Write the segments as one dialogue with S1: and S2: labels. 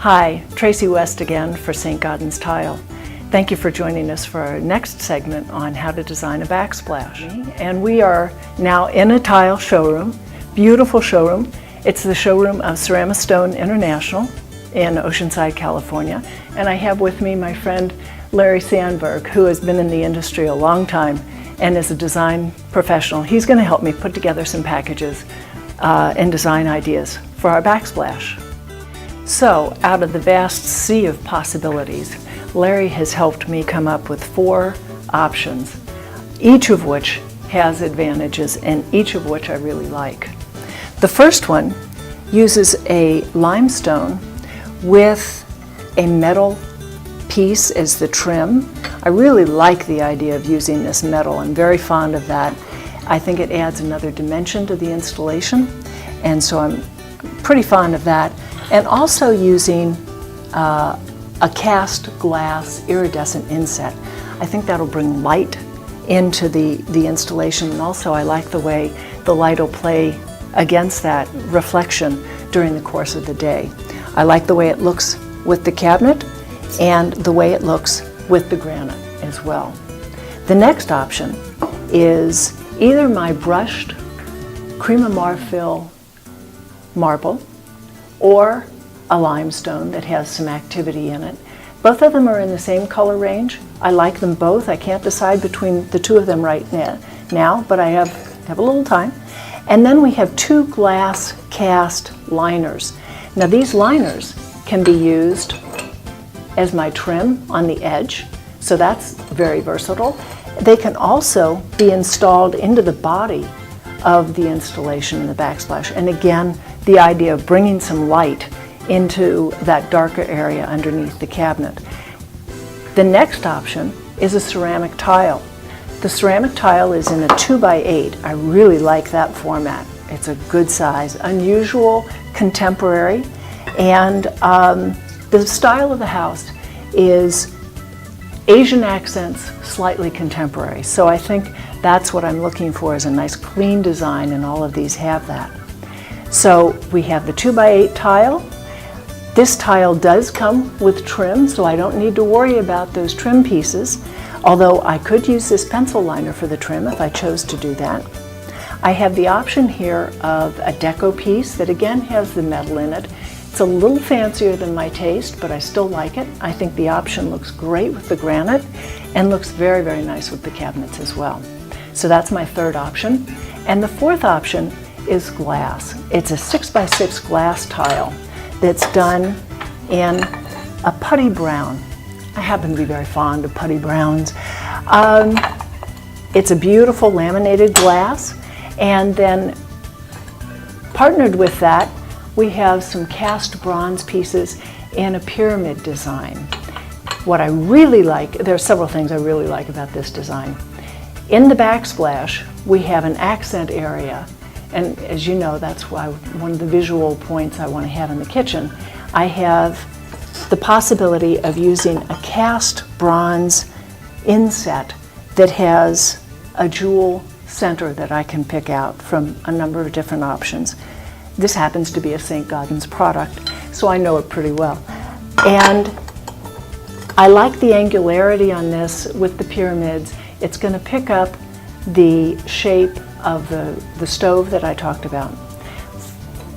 S1: Hi, Tracy West again for St. Gaudens Tile. Thank you for joining us for our next segment on how to design a backsplash. And we are now in a tile showroom, beautiful showroom. It's the showroom of Ceramistone International in Oceanside, California. And I have with me my friend Larry Sandberg, who has been in the industry a long time and is a design professional. He's going to help me put together some packages and design ideas for our backsplash. So, out of the vast sea of possibilities, Larry has helped me come up with 4 options, each of which has advantages and each of which I really like. The first one uses a limestone with a metal piece as the trim. I really like the idea of using this metal. I'm very fond of that. I think it adds another dimension to the installation, and so I'm pretty fond of that. And also using a cast glass iridescent inset. I think that'll bring light into the installation, and also I like the way the light will play against that reflection during the course of the day. I like the way it looks with the cabinet and the way it looks with the granite as well. The next option is either my brushed cream of marfil marble or a limestone that has some activity in it. Both of them are in the same color range. I like them both. I can't decide between the two of them right now, but I have a little time. And then we have 2 glass cast liners. Now these liners can be used as my trim on the edge, so that's very versatile. They can also be installed into the body of the installation in the backsplash. And again, the idea of bringing some light into that darker area underneath the cabinet. The next option is a ceramic tile. The ceramic tile is in a 2x8. I really like that format. It's a good size, unusual, contemporary, and the style of the house is Asian accents, slightly contemporary. So I think that's what I'm looking for, is a nice clean design, and all of these have that. So we have the 2x8 tile. This tile does come with trim, so I don't need to worry about those trim pieces, although I could use this pencil liner for the trim if I chose to do that. I have the option here of a deco piece that again has the metal in it. It's a little fancier than my taste, but I still like it. I think the option looks great with the granite and looks very, very nice with the cabinets as well. So that's my third option. And the fourth option is glass. It's a 6x6 glass tile that's done in a putty brown. I happen to be very fond of putty browns. It's a beautiful laminated glass, and then partnered with that, we have some cast bronze pieces in a pyramid design. What I really like, there are several things I really like about this design. In the backsplash, we have an accent area, and as you know, that's why one of the visual points I want to have in the kitchen. I have the possibility of using a cast bronze inset that has a jewel center that I can pick out from a number of different options. This happens to be a St. Gaudens product, so I know it pretty well. And I like the angularity on this with the pyramids. It's going to pick up the shape of the stove that I talked about.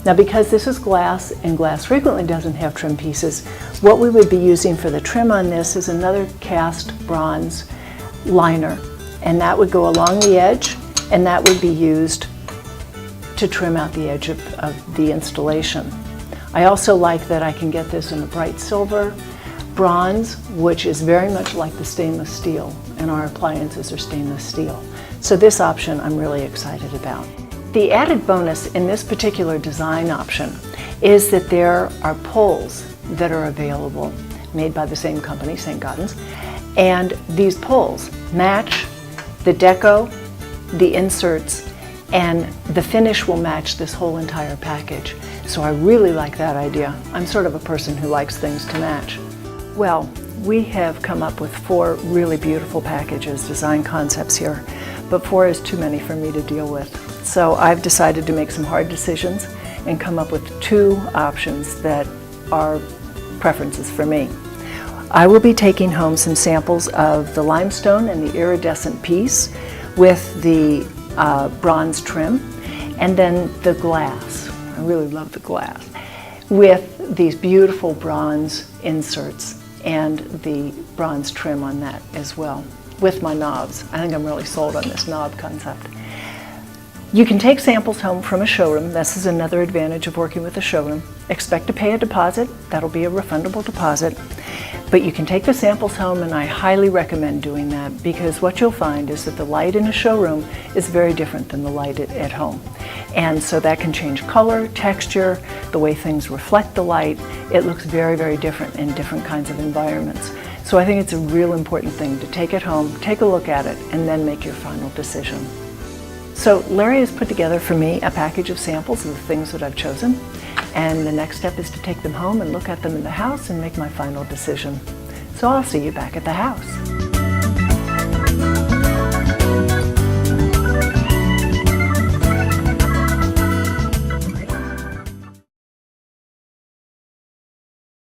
S1: Now, because this is glass, and glass frequently doesn't have trim pieces, what we would be using for the trim on this is another cast bronze liner, and that would go along the edge, and that would be used to trim out the edge of the installation. I also like that I can get this in a bright silver, bronze, which is very much like the stainless steel, and our appliances are stainless steel. So this option I'm really excited about. The added bonus in this particular design option is that there are pulls that are available, made by the same company, St. Gaudens, and these pulls match the deco, the inserts, and the finish will match this whole entire package. So I really like that idea. I'm sort of a person who likes things to match. Well, we have come up with 4 really beautiful packages, design concepts here, but 4 is too many for me to deal with. So I've decided to make some hard decisions and come up with 2 options that are preferences for me. I will be taking home some samples of the limestone and the iridescent piece with the bronze trim, and then the glass. I really love the glass, with these beautiful bronze inserts and the bronze trim on that as well, with my knobs. I think I'm really sold on this knob concept. You can take samples home from a showroom. This is another advantage of working with a showroom. Expect to pay a deposit. That'll be a refundable deposit. But you can take the samples home, and I highly recommend doing that, because what you'll find is that the light in a showroom is very different than the light at home. And so that can change color, texture, the way things reflect the light. It looks very, very different in different kinds of environments. So I think it's a real important thing to take it home, take a look at it, and then make your final decision. So Larry has put together for me a package of samples of the things that I've chosen, and the next step is to take them home and look at them in the house and make my final decision. So I'll see you back at the house.